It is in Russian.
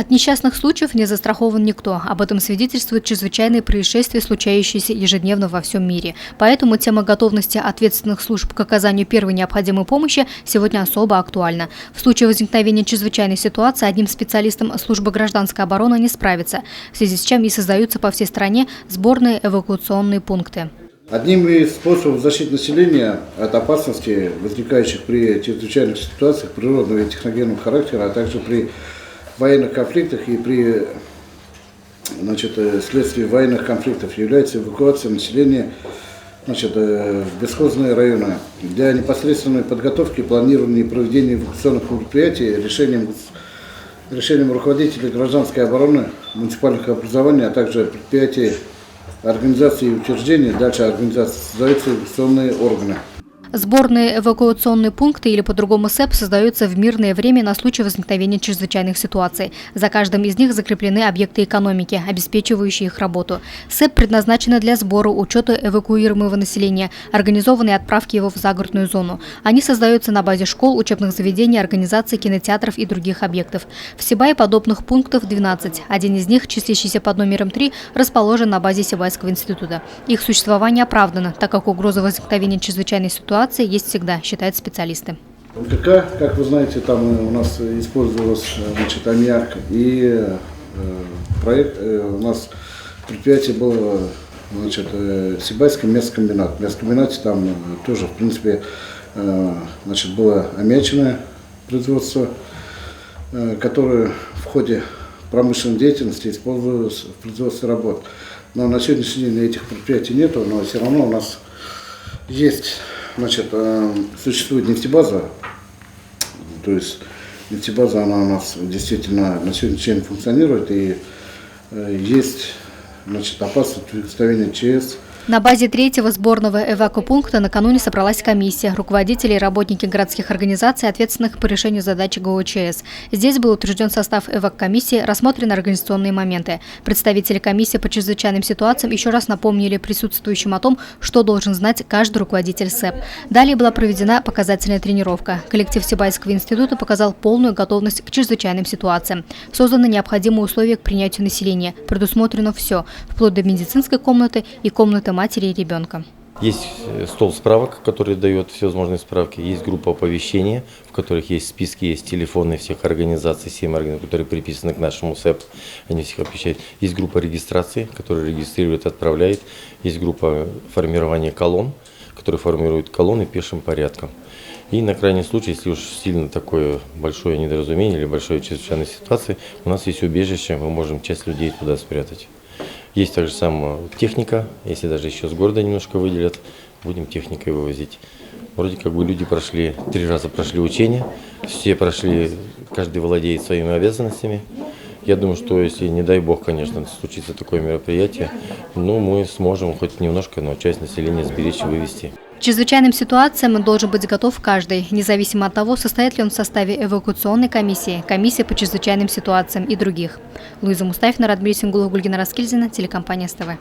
От несчастных случаев не застрахован никто. Об этом свидетельствуют чрезвычайные происшествия, случающиеся ежедневно во всем мире. Поэтому тема готовности ответственных служб к оказанию первой необходимой помощи сегодня особо актуальна. В случае возникновения чрезвычайной ситуации одним специалистом службы гражданской обороны не справится, в связи с чем и создаются по всей стране сборные эвакуационные пункты. Одним из способов защиты населения от опасностей, возникающих при чрезвычайных ситуациях природного и техногенного характера, а также при военных конфликтах и при вследствие военных конфликтов, является эвакуация населения в бесхозные районы. Для непосредственной подготовки, планирования и проведения эвакуационных мероприятий решением руководителей гражданской обороны, муниципальных образований, а также предприятий, организаций и учреждений, дальше организации, создаются эвакуационные органы. Сборные эвакуационные пункты или по-другому СЭП создаются в мирное время на случай возникновения чрезвычайных ситуаций. За каждым из них закреплены объекты экономики, обеспечивающие их работу. СЭП предназначены для сбора, учета эвакуируемого населения, организованной отправки его в загородную зону. Они создаются на базе школ, учебных заведений, организаций, кинотеатров и других объектов. В Сибае подобных пунктов 12. Один из них, числящийся под номером 3, расположен на базе Сибайского института. Их существование оправдано, так как угроза возникновения чрезвычайной ситуации есть всегда, считают специалисты. МКК, как вы знаете, там у нас использовался аммиак, и у нас предприятие было Сибайский мясокомбинат. В мясокомбинате там тоже, в принципе, было аммиачное производство, которое в ходе промышленной деятельности использовалось в производстве работ. Но на сегодняшний день этих предприятий нету, но все равно у нас есть. Существует нефтебаза, то есть нефтебаза, она у нас действительно на сегодняшний день функционирует, и есть опасность возникновения ЧС. На базе третьего сборного эвакопункта накануне собралась комиссия, руководители и работники городских организаций, ответственных по решению задач ГОЧС. Здесь был утвержден состав эваккомиссии, рассмотрены организационные моменты. Представители комиссии по чрезвычайным ситуациям еще раз напомнили присутствующим о том, что должен знать каждый руководитель СЭП. Далее была проведена показательная тренировка. Коллектив Сибайского института показал полную готовность к чрезвычайным ситуациям. Созданы необходимые условия к принятию населения. Предусмотрено все, вплоть до медицинской комнаты и комнаты матери и ребенка. Есть стол справок, который дает всевозможные справки. Есть группа оповещения, в которых есть списки, есть телефоны всех организаций, 7 организаций, которые приписаны к нашему СЭП. Они всех оповещают. Есть группа регистрации, которая регистрирует, отправляет. Есть группа формирования колонн, которая формирует колонны пешим порядком. И на крайний случай, если уж сильно такое большое недоразумение или большая чрезвычайная ситуация, у нас есть убежище, мы можем часть людей туда спрятать. Есть также сама техника, если даже еще с города немножко выделят, будем техникой вывозить. Вроде как бы люди 3 раза прошли учения, все прошли, каждый владеет своими обязанностями. Я думаю, что если, не дай бог, конечно, случится такое мероприятие, мы сможем хоть немножко, но часть населения сберечь и вывести. К чрезвычайным ситуациям должен быть готов каждый, независимо от того, состоит ли он в составе эвакуационной комиссии, комиссии по чрезвычайным ситуациям и других. Луиза Мустафина, Радмир Сингулов, Гульгина Раскильзина, телекомпания СТВ.